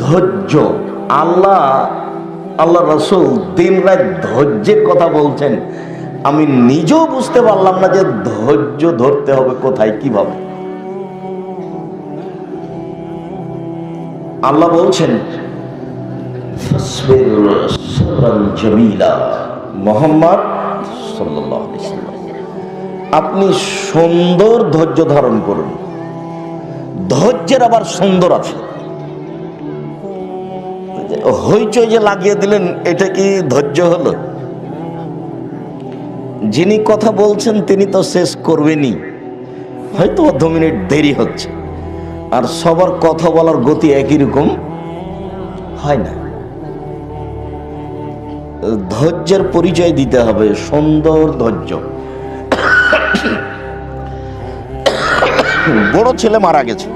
ধৈর্য। আল্লাহ রসুল দিন রাত ধৈর্যের কথা বলছেন। আমি নিজেও বুঝতে পারলাম না যে ধৈর্য ধরতে হবে কোথায়, কিভাবে। আল্লাহ বলছেন মুহাম্মদ সাল্লাল্লাহু আলাইহি ওয়াসাল্লাম, আপনি সুন্দর ধৈর্য ধারণ করুন। ধৈর্যের আবার সুন্দর আছে। হইচই যে লাগিয়ে দিলেন, এটা কি ধৈর্য হলো? যিনি কথা বলছেন তিনি তো শেষ করবেনই, হয়তো 2 মিনিট দেরি হচ্ছে। আর সবার কথা বলার গতি একই রকম হয় না। ধৈর্যের পরিচয় দিতে হবে, সুন্দর ধৈর্য। বড় ছেলে মারা গেছে,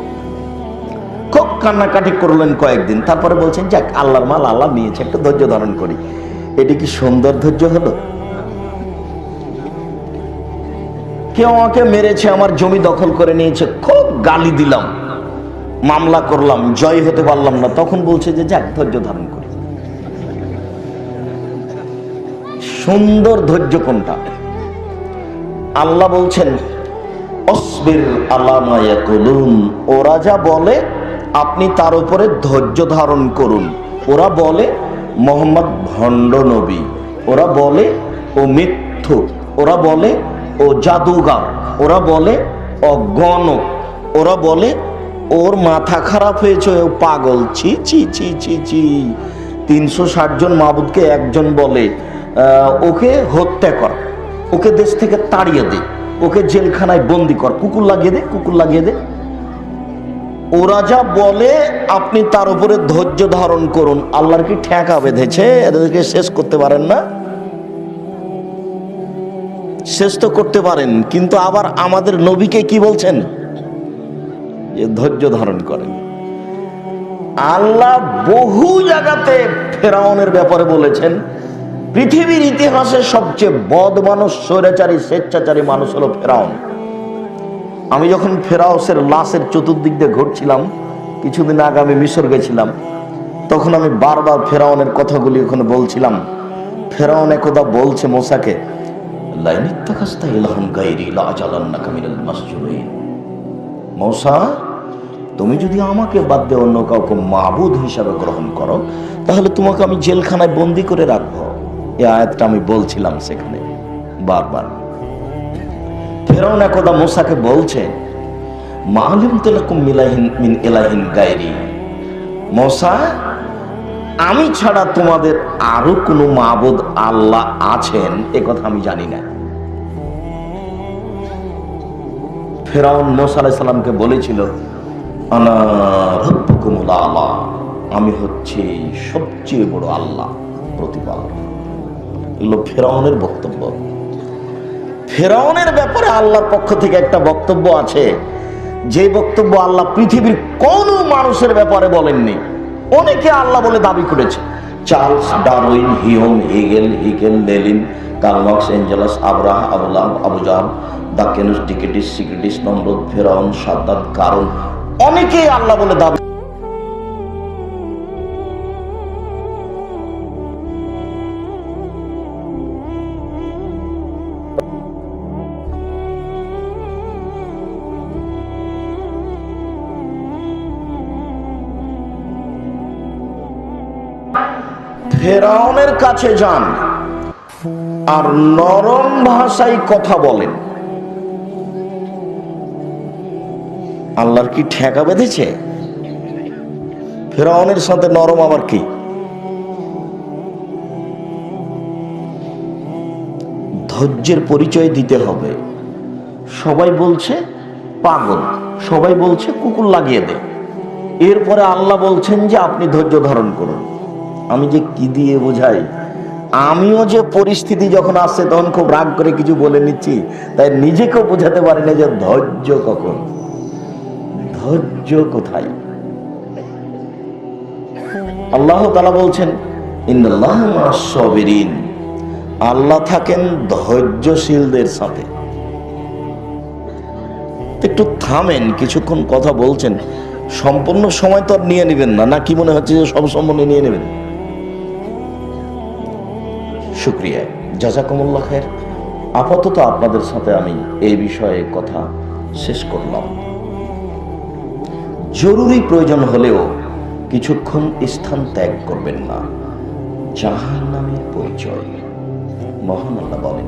খুব কান্নাকাটি করলেন কয়েকদিন, তারপরে বলছেন যাক আল্লাহর মাল আল্লাহ নিয়েছে, একটু ধৈর্য ধারণ করি। এটি কি সুন্দর ধৈর্য হলো? কেউ আমাকে মেরেছে, আমার জমি দখল করে নিয়েছে, খুব গালি দিলাম, মামলা করলাম, জয় হতে পারলাম না, তখন বলছে যে যাক ধৈর্য ধারণ করি। সুন্দর ধৈর্য কোনটা? আল্লাহ বলছেন অসবির আলা মা ইয়াকুলুন, ওরা যা বলে আপনি তার উপরে ধৈর্য ধারণ করুন। ওরা বলে মোহাম্মদ ভণ্ড নবী, ওরা বলে ও মিথ্যুক, ওরা বলে ও জাদুগার, ওরা বলে অগণক, ওরা বলে ওর মাথা খারাপ হয়েছে, ও পাগল। ছি ছি ছি ছি ছি। 360 জন মাবুদকে একজন বলে ওকে হত্যা কর, ওকে দেশ থেকে তাড়িয়ে দে, ওকে জেলখানায় বন্দি কর, কুকুর লাগিয়ে দে, কুকুর লাগিয়ে দে। ওরা যা বলে আপনি তার উপরে ধৈর্য ধারণ করুন। আল্লাহর কি ঠেকা বেঁধেছে? এদেরকে শেষ করতে পারেন না? শেষ তো করতে পারেন, কিন্তু আবার আমাদের নবীকে কি বলছেন? যে ধৈর্য ধারণ করেন। আল্লাহ বহু জায়গাতে ফেরাউনের ব্যাপারে বলেছেন, পৃথিবীর ইতিহাসে সবচেয়ে বদ মানুষ, স্বৈরাচারী, স্বেচ্ছাচারী মানুষ হলো ফেরাউন। আমি যখন ফেরাউসের লাশের চতুর্দিক দিয়ে ঘুরছিলাম, কিছুদিন আগে আমি মিশর গেছিলাম, তখন আমি বারবার ফেরাউনের কথাগুলি ওখানে বলছিলাম। ফেরাউন একদা বলছে মোসাকে, মৌসা, তুমি যদি আমাকে বাদ দিয়ে অন্য কাউকে মাবুদ হিসাবে গ্রহণ করো, তাহলে তোমাকে আমি জেলখানায় বন্দি করে রাখবো। এই আয়াতটা আমি বলছিলাম সেখানে বারবার। ফেরাউন একদা মূসাকে বলছে, মা আলিমতু লাকুম মিন ইলাহিন গায়রি, মূসা, আমি ছাড়া তোমাদের আরো কোনো মাবুদ আল্লাহ আছেন এ কথা আমি জানি না। ফেরাউন মূসা আলাইহিস সালামকে বলেছিল, আনা রাব্বুকুমুল আ'লা, আমি হচ্ছি সবচেয়ে বড় আল্লাহ, প্রতিপালক। এগুলো ফেরাউনের বক্তব্য। ফেরাউনের ব্যাপারে আল্লাহর পক্ষ থেকে একটা বক্তব্য আছে, যে বক্তব্য আল্লাহ পৃথিবীর কোন মানুষের ব্যাপারে বলেননি। অনেকে আল্লাহ বলে দাবি করেছে, Charles Darwin, Hume, Hegel, Lenin, Karl Marx, Engels, আব্রাহা, আবুলাহ, আবু জাহল, দাকিয়ানুস, ডিকেটিস, সিক্রেটিস, নমরুদ, ফেরাউন, সাদ্দাত, কারুন, অনেকেই আল্লাহ বলে দাবি। ফেরাউনের কাছে যান আর নরম ভাষায় কথা বলেন। আল্লাহর কি ঠেকা বেঁধেছে? ফেরাউনের সাথে নরম আবার কি? ধৈর্যের পরিচয় দিতে হবে। সবাই বলছে পাগল, সবাই বলছে কুকুর লাগিয়ে দে, এরপরে আল্লাহ বলছেন যে আপনি ধৈর্য ধারণ করুন। আমি যে কি দিয়ে বোঝাই, আমিও যে পরিস্থিতি যখন আসছে তখন খুব রাগ করে কিছু বলে নিচ্ছি, তাই নিজেকেও বোঝাতে পারি না যে ধৈর্য কখন, ধৈর্য কোথায়। আল্লাহ তাআলা বলছেন ইন্নাল্লাহা মা'আস সাবিরিন, আল্লাহ থাকেন ধৈর্যশীলদের সাথে। একটু থামেন, কিছুক্ষণ কথা বলছেন, সম্পূর্ণ সময় তো আর নিয়ে নেবেন না, না কি মনে হচ্ছে যে সব সম্পূর্ণ নিয়ে নেবেন? শুকরিয়া, জাযাকুমুল্লাহ খায়ের। আপাতত আপনাদের সাথে আমি এই বিষয়ে কথা শেষ করলাম। জরুরি প্রয়োজন হলেও কিছুক্ষণ স্থান ত্যাগ করবেন না। জাহান্নামের পরিচয় মহান আল্লাহ বলেন,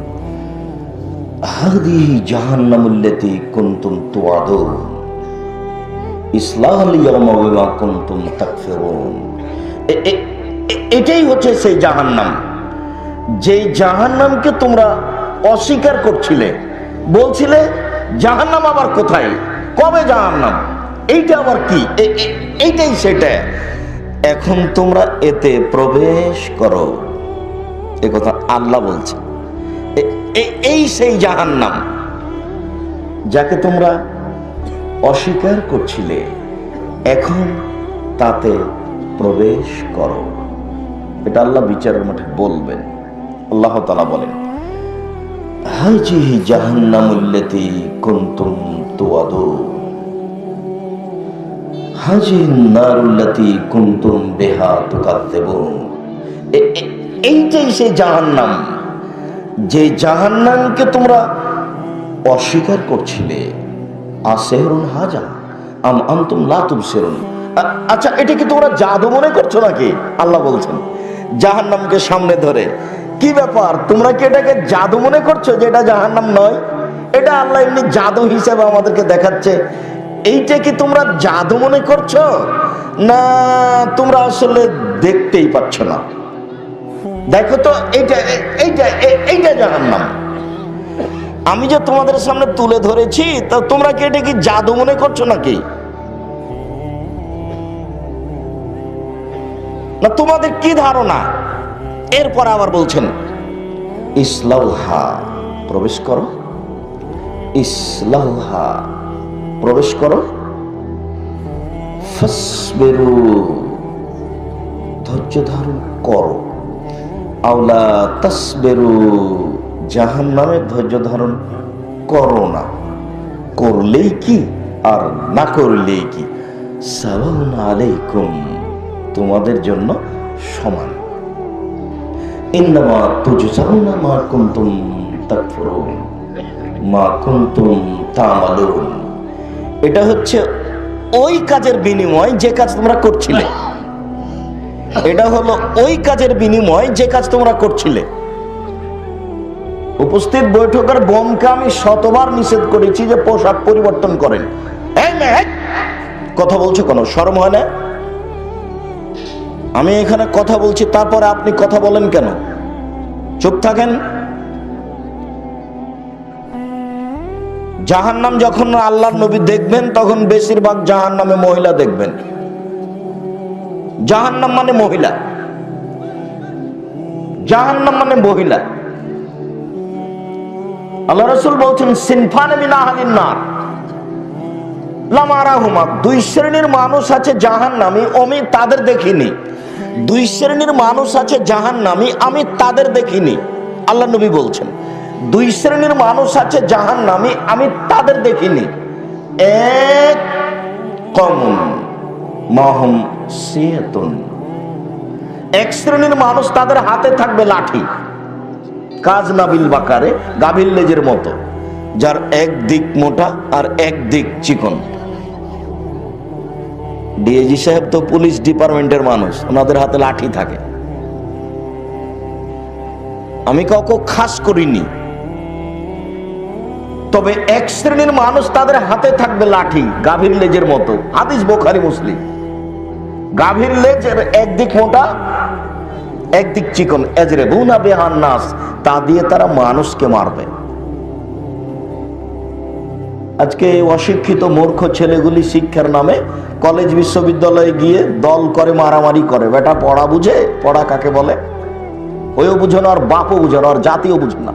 হাদিহি জাহান্নামুল্লাতী কুনতুম তুআদুন ইসলাহাল ইয়াওমা বিমা কুনতুম তাকফিরুন। এটাই হচ্ছে সেই জাহান্নাম, যে জাহান্নামকে তোমরা অস্বীকার করছিলে, বলছিলে জাহান্নাম আবার কোথায়, কবে জাহান্নাম, এইটা আবার কি, এইটাই সেটা। এখন তোমরা এতে প্রবেশ করো, এ কথা আল্লাহ বলছে। এই সেই জাহান্নাম যাকে তোমরা অস্বীকার করছিলে, এখন তাতে প্রবেশ করো। এটা আল্লাহ বিচারের মাঠে বলবেন। আল্লাহ তাআলা বলেন, হাজিহি জাহান্নামুল্লাতী কুনতুম তুআদুন হাজিহিন নারুল্লাতী কুনতুম বিহা তুকাজ্জিবুন। এইটাই সেই জাহান্নাম, যে জাহান্নামকে তোমরা অস্বীকার করছিলে। আসিহরুন হাজা আম আনতুম লা তুবসিরুন। আচ্ছা, এটা কি তোমরা জাদু মনে করছো নাকি? আল্লাহ বলছেন জাহান্নামকে সামনে ধরে, কি ব্যাপার, তোমরা কি এটাকে জাদু মনে করছো যে এটা জাহান্নাম নয়? এটা আল্লাহ এমনি জাদু হিসেবে আমাদেরকে দেখাচ্ছে। এইটা কি তোমরা জাদু মনে করছো, না তোমরা আসলে দেখতেই পাচ্ছ না? দেখো তো, এইটা এইটা এইটা জাহান্নাম আমি যে তোমাদের সামনে তুলে ধরেছি, তা তোমরা কি এটা কি জাদু মনে করছো নাকি? না তোমাদের কি ধারণা? এরপর আবার বলছেন, ইসলাউহা, প্রবেশ করো, ইসলাউহা, প্রবেশ করো, ফাসবিরু, ধৈর্য ধারণ করো, আওলা তাসবিরু, জাহান্নামের ধৈর্য ধারণ করো না। করলেই কি আর না করলেই কি, সাওয়াউন আলাইকুম, তোমাদের জন্য সমান। ইন্নামা তুজজাউনা মা কুনতুম তাকফুরুন মা কুনতুম তা'মালুন। এটা হচ্ছে ওই কাজের বিনিময় যে কাজ তোমরা করছিলে। এটা হলো ওই কাজের বিনিময় যে কাজ তোমরা করছিলে। উপস্থিত বৈঠকের বোমকে আমি শতবার নিষেধ করেছি যে পোশাক পরিবর্তন করেন। কথা বলছো কেন, শরম হয় না? আমি এখানে কথা বলছি, তারপরে আপনি কথা বলেন কেন? চুপ থাকেন। জাহান্নাম যখন আল্লাহর নবী দেখবেন, তখন বেশিরভাগ জাহান্নামে মহিলা দেখবেন। জাহান্নাম মানে মহিলা, জাহান্নাম মানে মহিলা। আল্লাহ রাসূল বলছেন, সিনফানে মিন আহলিন নার লাম আরাহুমা, দুই শ্রেণীর মানুষ আছে জাহান্নামী, আমি তাদের দেখিনি। দুই শ্রেণীর মানুষ আছে জাহান্নামী, আমি তাদের দেখিনি। আল্লাহ নবী বলছেন, দুই শ্রেণীর মানুষ আছে জাহান্নামী, আমি তাদের দেখিনি। এক কওমুন মাহুম সিয়াতুন, এক শ্রেণীর মানুষ, তাদের হাতে থাকবে লাঠি, কাজ নাবিল বাকারে, গাভীর লেজের মতো, যার এক দিক মোটা আর এক দিক চিকন। ডিএজি সাহেব তো পুলিশ ডিপার্টমেন্টের মানুষ, ওনাদের হাতে লাঠি থাকে। আমি কাউকে খাস করিনি, তবে এক শ্রেণীর মানুষ, তাদের হাতে থাকবে লাঠি, গাভীর লেজের মতো। হাদিস বুখারী মুসলিম। গাভীর লেজের একদিক মোটা, একদিক চিকন। ইয়াজরিবুনা বিহান নাস, তা দিয়ে তারা মানুষকে মারবে। আজকে অশিক্ষিত মূর্খ ছেলেগুলি শিক্ষার নামে কলেজ বিশ্ববিদ্যালয়ে গিয়ে দল করে, মারামারি করে। বেটা পড়া বুঝে? পড়া কাকে বলে ওইও বুঝে না, আর বাপও বুঝে না, আর জাতিও বুঝে না।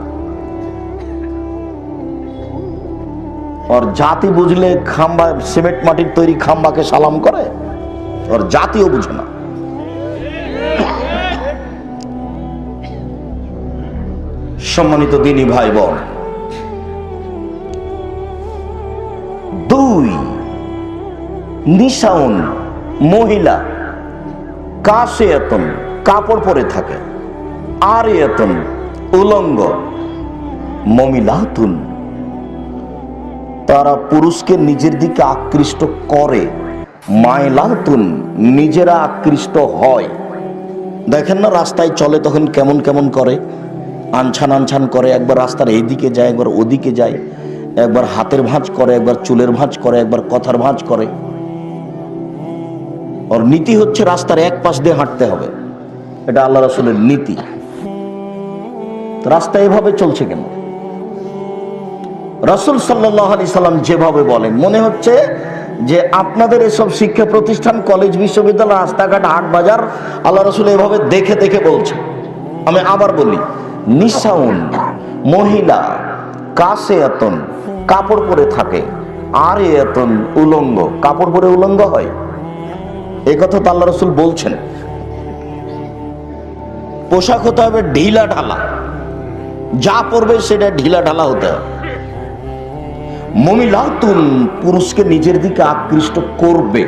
আর জাতি বুঝলে খাম্বা, সিমেন্ট মাটির তৈরি খাম্বাকে সালাম করে, আর জাতিও বুঝে না। সম্মানিত দিনী ভাই বোন, দুই, নিসাউন মহিলা, কাসিয়াতুন কাপড় পরে থাকে, আরিয়াতুন উলঙ্গ, মমিলাতুন তারা পুরুষকে নিজের দিকে আকৃষ্ট করে, মাইলাতুন নিজেরা আকৃষ্ট হয়। দেখেন না রাস্তায় চলে তখন কেমন কেমন করে, আনছান আনছান করে, একবার রাস্তার এইদিকে যায়, একবার ওদিকে যায়, একবার হাতের ভাঁজ করে, একবার চুলের ভাঁজ করে, একবার কথার ভাঁজ করে। ওর নীতি হচ্ছে রাস্তার এক পাশ দিয়ে হাঁটতে হবে, এটা আল্লাহ রাসূলের নীতি। রাস্তা এভাবে চলছে কেন? রাসূল সাল্লাল্লাহু আলাইহি সাল্লাম যেভাবে বলেন, মনে হচ্ছে যে আপনাদের এসব শিক্ষা প্রতিষ্ঠান, কলেজ, বিশ্ববিদ্যালয়, রাস্তাঘাট, হাট বাজার আল্লাহ রাসূল এভাবে দেখে দেখে বলছে। আমি আবার বলি, নিসাউন মহিলা, কাসিয়াতুন কাপড় পরে থাকে, আরিয়াতুন উলঙ্গ কাপড় পরে উলঙ্গ হয়। এই কথা তো আল্লাহ রাসূল বলছেন। পোশাক হতে হবে ঢিলা ঢালা, যা পরবে সেটা ঢিলা ঢালা হতে হবে। মমিলাতুন পুরুষকে নিজের দিকে আকৃষ্ট করবে,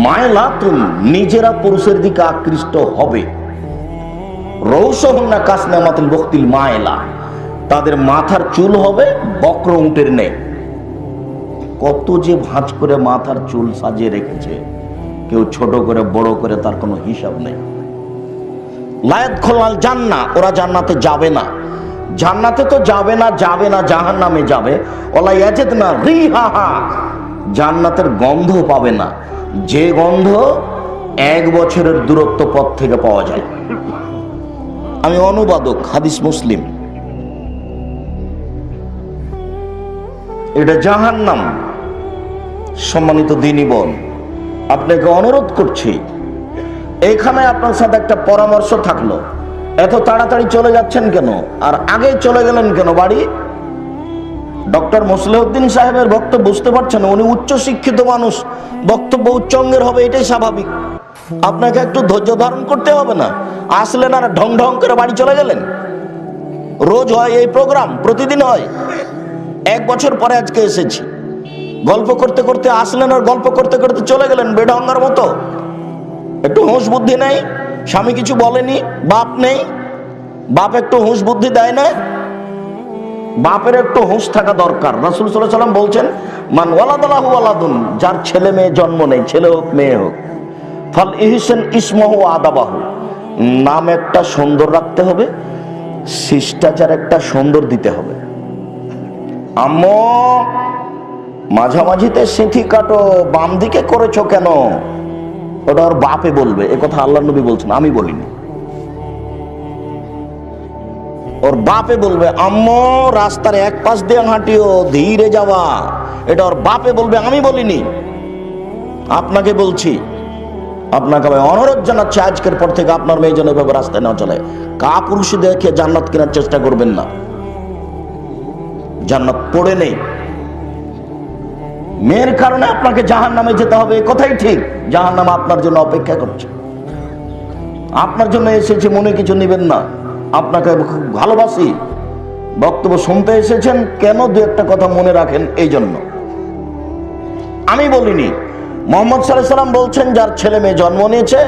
মায়লাতুন নিজেরা পুরুষের দিকে আকৃষ্ট হবে, রৌসহুন্না কাসনামাতুল বখতিল মায়লা তাদের মাথার চুল হবে বক্র উটের ন্যায়। কত যে ভাঁজ করে মাথার চুল সাজিয়ে রেখেছে, কেউ ছোট করে বড় করে, তার কোনো হিসাব নেই। লায়াদখুলুল জান্নাহ ওরা জান্নাতে যাবে না, জান্নাতে তো যাবে না, যাবে না জাহান্নামে যাবে। ওয়ালা ইয়াজিদনা রিহাহা জান্নাতের গন্ধ পাবে না, যে গন্ধ 1 বছরের দূরত্ব পথ থেকে পাওয়া যায়। আমি অনুবাদক, হাদিস মুসলিম। এটা জাহান্নাম। সম্মানিত দ্বীনি বোন, আপনাকে অনুরোধ করছি, এখানে আপনার সাথে একটা পরামর্শ থাকলো। এত তাড়াতাড়ি চলে যাচ্ছেন কেন, আর আগে চলে গেলেন কেন বাড়ি? ডক্টর মুসলিউদ্দিন সাহেবের বক্তব্য বুঝতে পারছেন, উনি উচ্চ শিক্ষিত মানুষ, বক্তব্য উচ্চঙ্গের হবে, এটাই স্বাভাবিক। আপনাকে একটু ধৈর্য ধারণ করতে হবে না? আসলেন আর ঢং ঢং করে বাড়ি চলে গেলেন। রোজ হয় এই প্রোগ্রাম, প্রতিদিন হয়। 1 বছর পরে আজকে এসেছি, গল্প করতে করতে আসলেন আর গল্প করতে করতে চলে গেলেন বেঢঙ্গার মতো। একটু হুঁশ বুদ্ধি নেই? স্বামী কিছু বলেনি, বাপ নেই, বাপ একটু হুঁশ বুদ্ধি দেয় না? বাপের একটু হুঁশ থাকা দরকার। রাসূল সাল্লাল্লাহু আলাইহি ওয়াসাল্লাম বলছেন, মান ওয়ালাদাহু ওয়ালাদুন যার ছেলে মেয়ে জন্ম নেই, ছেলে হোক মেয়ে হোক, ফাল ইহসান ইসমহু আদাবাহু নাম একটা সুন্দর রাখতে হবে, শিষ্টাচার একটা সুন্দর দিতে হবে। আম্মু মাঝামাঝিতে সিঁথি কাটো, বাম দিকে করেছো কেন? ওটা ওর বাপে বলবে। এ কথা আল্লাহর নবী বলছেন, আমি বলিনি। ওর বাপে বলবে, আম্মু রাস্তার এক পাশ দিয়ে হাঁটিও, ধীরে যাওয়া। এটা ওর বাপে বলবে, আমি বলিনি। আপনাকে বলছি, আপনাকে আমি অনুরোধ জানাচ্ছি, আজকের পর থেকে আপনার মেয়ে যেন এভাবে রাস্তায় না চলে। কাপুরুষী দেখে জান্নাত কেনার চেষ্টা করবেন না, জান্নাত পড়ে নেই। মেয়ের কারণে আপনাকে জাহান্নামে যেতে হবে, কথাই ঠিক। জাহান্নাম আপনার জন্য অপেক্ষা করছে, আপনার জন্য এসেছে, মনে কিছু নেবেন না। আপনাকে খুব ভালোবাসি, বক্তব্য শুনতে এসেছেন কেন, 2-1টা কথা মনে রাখেন, এই জন্য। আমি বলিনি। মুহাম্মদ সাল্লাল্লাহু আলাইহি ওয়াসাল্লাম বলছেন, যার ছেলে মেয়ে জন্ম নিয়েছে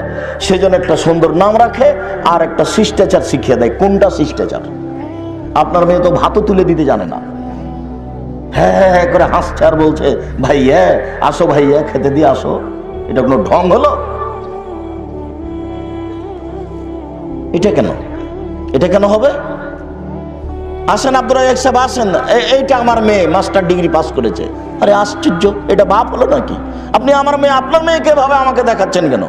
সেজন্য একটা সুন্দর নাম রাখে আর একটা শিষ্টাচার শিখিয়ে দেয়। কোনটা শিষ্টাচার? আপনার মেয়ে তো ভাতও তুলে দিতে জানে না, হ্যাঁ হ্যাঁ করে হাসছে আর বলছে, ভাইয়া আসো, ভাইয়া খেতে দিয়ে আসো। এটা কোনো ঢং হলো? এটা কেন, এটা কেন হবে? আসেন আব্দুর রাজ্জাক সাহেব, আসেন, এইটা আমার মেয়ে মাস্টার ডিগ্রি পাস করেছে। আরে আশ্চর্য, এটা বাপ হলো নাকি? আপনি আমার মেয়ে, আপনার মেয়েকে ভাবে আমাকে দেখাচ্ছেন কেন?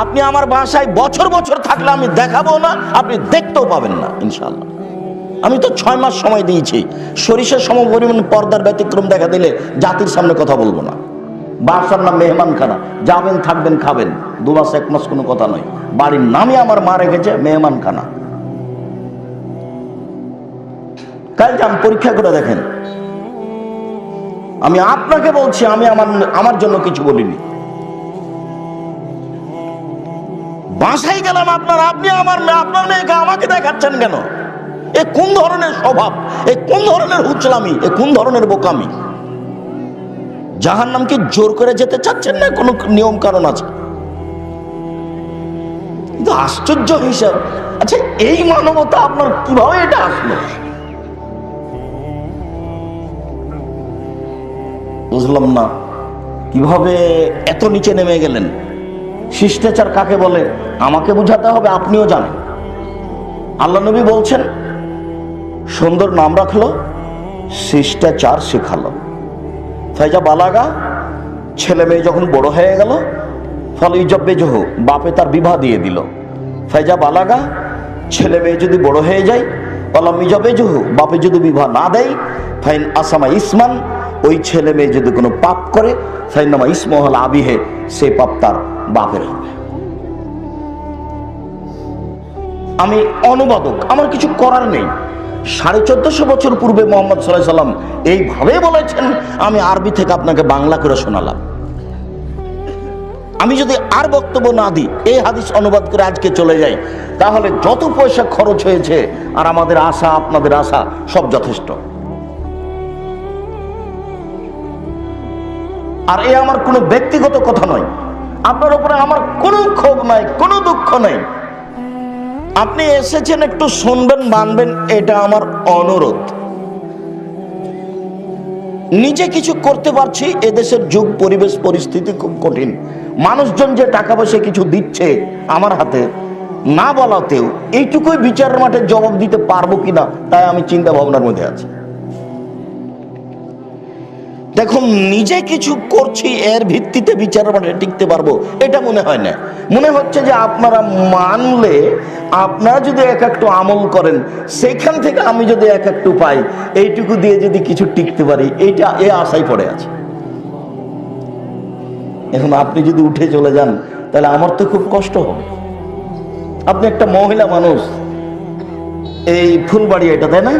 আপনি আমার বাসায় বছর বছর থাকলে আমি দেখাবো না, আপনি দেখতেও পাবেন না ইনশাআল্লাহ। আমি তো 6 মাস সময় দিয়েছি। সরিষার সম পরিমাণ পর্দার ব্যতিক্রম দেখা দিলে জাতির সামনে কথা বলবো না। বাসার নাম মেহমানখানা, যাবেন থাকবেন খাবেন, 2 মাস 1 মাস কোনো কথা নয়। বাড়ির নামই আমার মা রেখেছে মেহমানখানা। কাল যান পরীক্ষা করে দেখেন। আমি আপনাকে বলছি, আমি আমার জন্য কিছু বলিনি। বাসায় গেলাম আপনার, আপনি আপনার মেয়েকে আমাকে দেখাচ্ছেন কেন? এ কোন ধরনের স্বভাব, এ কোন ধরনের হুচলামি, এ কোন ধরনের বোকামি? জাহান্নামকে জোর করে যেতে চাচ্ছেন না কোনো নিয়ম কারণ আছে? কিন্তু আশ্চর্য হিসাব। আচ্ছা, এই মানবতা আপনার কিভাবে এটা আসলো? বুঝলাম না কিভাবে এত নিচে নেমে গেলেন। শিষ্টাচার কাকে বলে আমাকে বুঝাতে হবে, আপনিও জানেন। আল্লাহ নবী বলছেন, সুন্দর নাম রাখলো, শিষ্টাচার শেখালো। ফাইজা বালাগা, ছেলে মেয়ে যখন বড় হয়ে গেল, ফলে ইজব্বে জহু, বাপে তার বিবাহ দিয়ে দিল। ফাইজা বালাগা, ছেলে মেয়ে যদি বড় হয়ে যায়, অলাম ইজব্বে জহু, বাপে যদি বিবাহ না দেয়, ফাইন আসামা ইসমান, ওই ছেলে মেয়ে যদি কোনো পাপ করে, ফাইনামা ইসমহল আবিহে, সেই পাপ তার বাপের হবে। আমি অনুবাদক, আমার কিছু করার নেই। 1450 বছর পূর্বে মোহাম্মদ সাল্লাল্লাহু আলাইহি সাল্লাম এইভাবে বলেছেন, আমি আরবি থেকে আপনাকে বাংলা করে শোনালাম। আমি যদি আর বক্তব্য না দিই, এই হাদিস অনুবাদ করে আজকে চলে যাই, তাহলে যত পয়সা খরচ হয়েছে আর আমাদের আশা, আপনাদের আশা সব যথেষ্ট। আর এ আমার কোনো ব্যক্তিগত কথা নয়, আপনার উপরে আমার কোনো ক্ষোভ নাই, কোনো দুঃখ নাই। আপনি এসেছেন একটু শুনবেন, মানবেন, এটা আমার অনুরোধ। নিজে কিছু করতে পারছি, এদেশের যুগ পরিবেশ পরিস্থিতি খুব কঠিন। মানুষজন যে টাকা পয়সা কিছু দিচ্ছে আমার হাতে, না বলাতেও এইটুকুই বিচারের মাঠে জবাব দিতে পারবো কিনা, তাই আমি চিন্তা ভাবনার মধ্যে আছি। দেখুন, নিজে কিছু করছি, এর ভিত্তিতে বিচারের মাঠে টিকতে পারবো এটা মনে হয় না। মনে হচ্ছে যে আপনারা মানলে, আপনারা যদি এক একটু আমল করেন, সেখান থেকে আমি যদি এক একটু পাই, এইটুকু দিয়ে যদি কিছু টিকতে পারি, এইটা এ আশাই পড়ে আছে। এখন আপনি যদি উঠে চলে যান, তাহলে আমার তো খুব কষ্ট হবে। আপনি একটা মহিলা মানুষ, এই ফুলবাড়ি এটা, তাই না?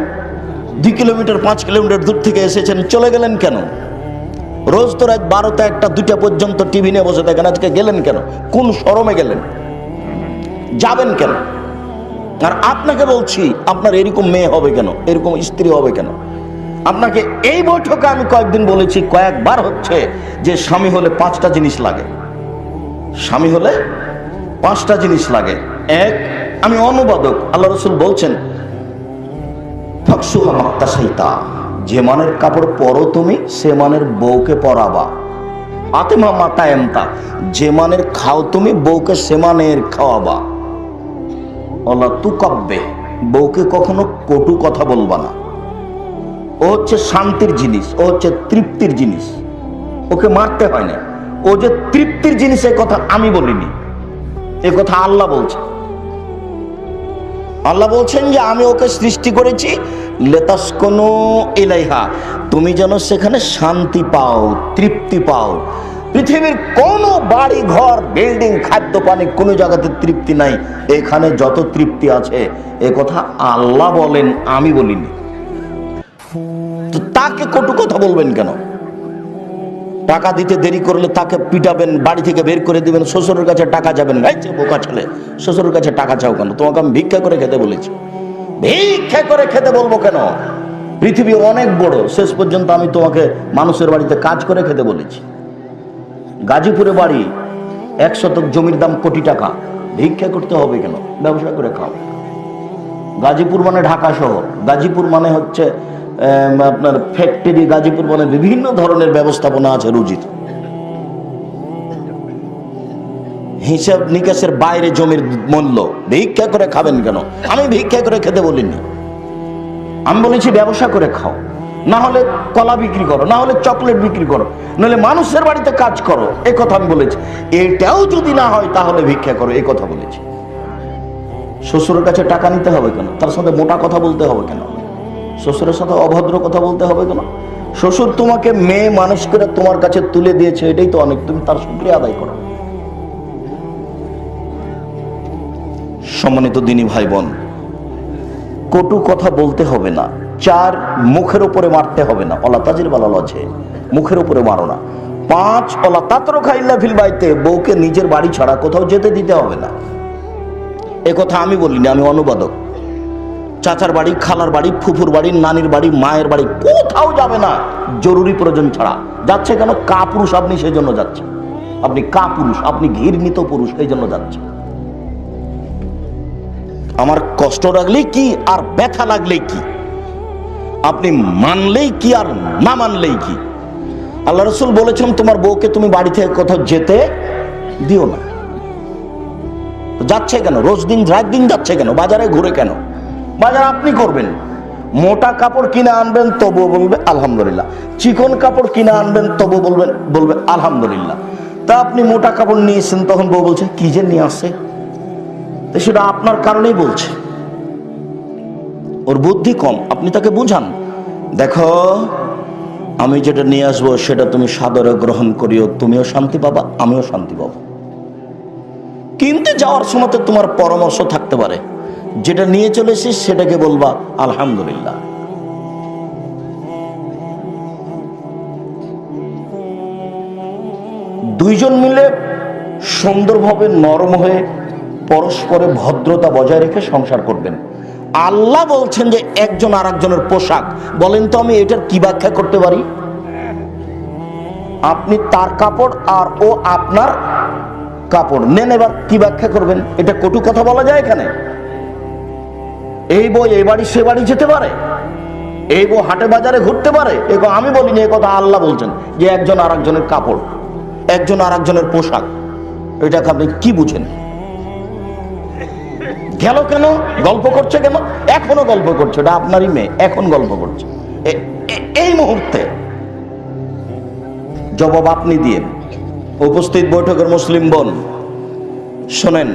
2 কিলোমিটার 5 কিলোমিটার দূর থেকে এসেছেন, চলে গেলেন কেন? রোজ তো রাত 12টা 1টা 2টা পর্যন্ত টিভি নিয়ে বসে থাকেন, আজকে গেলেন কেন? কোন শরমে গেলেন? যাবেন কেন? আর আপনাকে বলছি, আপনার এরকম মেয়ে হবে কেন, এরকম স্ত্রী হবে কেন? আপনাকে এই বৈঠকে আমি কয়েকদিন বলেছি, কয়েকবার হচ্ছে, যে স্বামী হলে 5টা জিনিস লাগে। স্বামী হলে 5টা জিনিস লাগে। এক, আমি অনুবাদক, আল্লাহ রাসূল বলছেন, ফাকসুহা মাক্তাসাইতা, যে মানের কাপড় পরো তুমি, সে মানের বউকে পরাবা। আতেমা মাতা এমতা, যে মানের খাও তুমি, বউকে সে মানের খাওয়াবা। অলা তুকাব্বে, বউকে কখনো কটু কথা বলবা না। ও হচ্ছে শান্তির জিনিস, ও হচ্ছে তৃপ্তির জিনিস, ওকে মারতে হয় না। ও যে তৃপ্তির জিনিস, এ কথা আমি বলিনি, এ কথা আল্লাহ বলছে। আল্লাহ বলছেন যে আমি ওকে সৃষ্টি করেছি লেতাসকুনু ইলাইহা, তুমি যেন সেখানে শান্তি পাও, তৃপ্তি পাও। পৃথিবীর কোনো বাড়ি ঘর, বিল্ডিং, খাদ্য পানি, কোনো জায়গাতে তৃপ্তি নাই। এখানে যত তৃপ্তি আছে, এ কথা আল্লাহ বলেন, আমি বলিনি। তো তাকে কটু কথা বলবেন কেন? টাকা দিতে দেরি করলে তাকে পিটাবেন, বাড়ি থেকে বের করে দিবেন, শ্বশুরের কাছে টাকা যাবেন। এই যে বোকা ছেলে, শ্বশুরের কাছে টাকা চাও কেন? তোমাকে আমি ভিক্ষা করে খেতে বলেছি। ভিক্ষা করে খেতে বলবো কেন? পৃথিবী অনেক বড়, শেষ পর্যন্ত আমি তোমাকে মানুষের বাড়িতে কাজ করে খেতে বলেছি। গাজীপুরে বাড়ি, 1 শতক জমির দাম কোটি টাকা, ভিক্ষা করতে হবে কেন? ব্যবসা করে খাও। গাজীপুর মানে ঢাকা শহর, গাজীপুর মানে হচ্ছে আপনার ফ্যাক্টরি, গাজীপুর মানে বিভিন্ন ধরনের ব্যবস্থাপনা আছে রুজির। হিসাব নিকাশের বাইরে জমির মূল্য। ভিক্ষা করে খাবেন কেন? আমি ভিক্ষা করে খেতে বলিনি, আমি বলেছি ব্যবসা করে খাও। না হলে কলা বিক্রি করো, না হলে চকলেট বিক্রি করো, নাহলে মানুষের বাড়িতে কাজ করো, এই কথা আমি বলেছি। এটাও যদি না হয় তাহলে ভিক্ষা করো, এই কথা বলেছি। শ্বশুরের কাছে টাকা নিতে হবে কেন? তার সাথে মোটা কথা বলতে হবে কেন? শ্বশুরের সাথে অভদ্র কথা বলতে হবে কেন? শ্বশুর তোমাকে মেয়ে মানুষ করে তোমার কাছে তুলে দিয়েছে, এটাই তো অনেক, তুমি তার শুকরিয়া আদায় করো। সম্মানিত দিনী ভাই বোন, কটু কথা বলতে হবে না। 4, মুখের উপরে মারতে হবে না। অলা তাজির বালা লজে, মুখের উপরে মারো না। 5, অলা তাতরুকা ইল্লা ফিল বাইতে, বউকে নিজের বাড়ি ছাড়া কোথাও যেতে দিতে হবে না। এ কথা আমি বলিনি, আমি অনুবাদক। চাচার বাড়ি, খালার বাড়ি, ফুফুর বাড়ি, নানির বাড়ি, মায়ের বাড়ি কোথাও যাবে না জরুরি প্রয়োজন ছাড়া। যাচ্ছে কেন? কাপুরুষ আপনি, সেই জন্য যাচ্ছে। আপনি কাপুরুষ, আপনি ঘৃণিত পুরুষ, এই জন্য যাচ্ছে। আমার কষ্ট লাগলেই কি আর ব্যথা লাগলেই কি, আপনি মানলেই কি আর না মানলেই কি। আল্লাহ রাসূল বলেছেন তোমার বউকে তুমি বাড়ি থেকে কোথাও যেতে দিও না। যাচ্ছে কেন? রোজ দিন রাত দিন যাচ্ছে কেন? বাজারে ঘুরে কেন? বাজার আপনি করবেন। মোটা কাপড় কিনে আনবেন তবুও বলবে আলহামদুলিল্লাহ, চিকন কাপড় কিনে আনবেন তবু বলবে আলহামদুলিল্লাহ। তা আপনি মোটা কাপড় নিয়েছেন, তখন বউ বলছে কি যে নিয়ে আসে, তো সেটা আপনার কারণেই বলছে। ওর বুদ্ধি কম, আপনি তাকে বুঝান, দেখো আমি যেটা নিয়ে আসবো সেটা তুমি সাদরে গ্রহণ করিও, তুমিও শান্তি পাবা, আমিও শান্তি পাবো। কিনতে যাওয়ার সময় তো তোমার পরামর্শ থাকতে পারে, যেটা নিয়ে চলেছিস সেটাকে বলবা আলহামদুলিল্লাহ। দুইজন মিলে সুন্দরভাবে নরম হয়ে পরস্পরে ভদ্রতা বজায় রেখে সংসার করবেন। আল্লাহ বলছেন যে একজন আর একজনের পোশাক, বলেন তো আমি এটার কি ব্যাখ্যা করতে পারি? আপনি তার কাপড় আর ও আপনার কাপড় নেন, এবার কি ব্যাখ্যা করবেন? এটা কটু কথা বলা যায় এখানে? এই বউ এই বাড়ি সে বাড়ি যেতে পারে, এই বউ হাটে বাজারে ঘুরতে পারে, এগো আমি বলিনি, এ কথা আল্লাহ বলছেন যে একজন আর একজনের কাপড়, একজন আর একজনের পোশাক। এটাকে আপনি কি বুঝেন? গেল কেন? গল্প করছে কেন? এখনো গল্প করছে, এটা আপনারই মেয়ে, এখন গল্প করছে। এই মুহূর্তে জবাব আপনি দিয়ে। উপস্থিত বৈঠকের মুসলিম বোন শোনেন,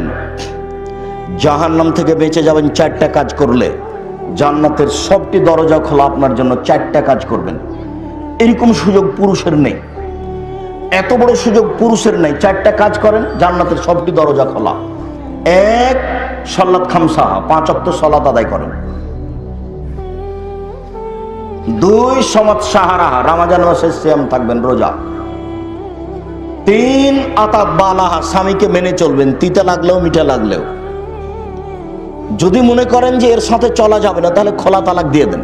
জাহান্নাম থেকে বেঁচে যাবেন চারটা কাজ করলে। জান্নাতের সবটি দরজা খোলা আপনার জন্য, চারটা কাজ করবেন। এরকম সুযোগ পুরুষের নেই, এত বড় সুযোগ পুরুষের নেই। চারটা কাজ করেন, জান্নাতের সবটি দরজা খোলা। এক, সালাত খামসা, 5 ওয়াক্ত সালাত আদায় করেন। 2, সমাত সাহারা, রমজান মাসে সিয়াম থাকবেন, রোজা। 3, আতাত বালাহা, স্বামীকে মেনে চলবেন, তিতা লাগলেও মিঠা লাগলেও। যদি মনে করেন যে এর সাথে চলা যাবে না, তাহলে খোলা তালাক দিয়ে দেন।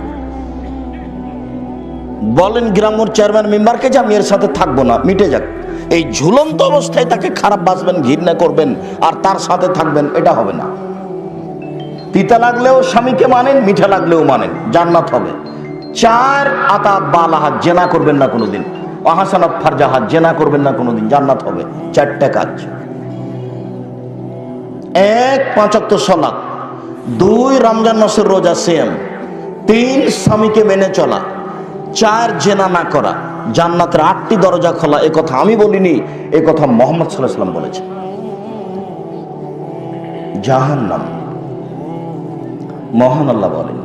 বলেন গ্রামের চেয়ারম্যান মেম্বারকে যে আমি এর সাথে থাকবো না, মিটে যাক। এই ঝুলন্ত অবস্থায় তাকে খারাপ বাসবেন, ঘৃণা করবেন আর তার সাথে থাকবেন, এটা হবে না। তিতা লাগলেও স্বামীকে মানেন, মিঠা লাগলেও মানেন, জান্নাত হবে। 4, আতাত বালাহা, জেনা করবেন না কোনোদিন। ওয়াহাসানাত ফারজাহা, জেনা করবেন না কোনোদিন, জান্নাত হবে। 4টা কাজ। 1, 5 ওয়াক্ত সালাত। 2, রমজান মাসের রোজা সিয়াম। 3, স্বামীকে মেনে চলা। 4, জেনা না করা। জান্নাতের 8টি দরজা খোলা। এ কথা আমি বলিনি, এ কথা মুহাম্মদ সাল্লাল্লাহু আলাইহি ওয়াসাল্লাম বলেছেন। জাহান্নাম, মহান আল্লাহ বলেন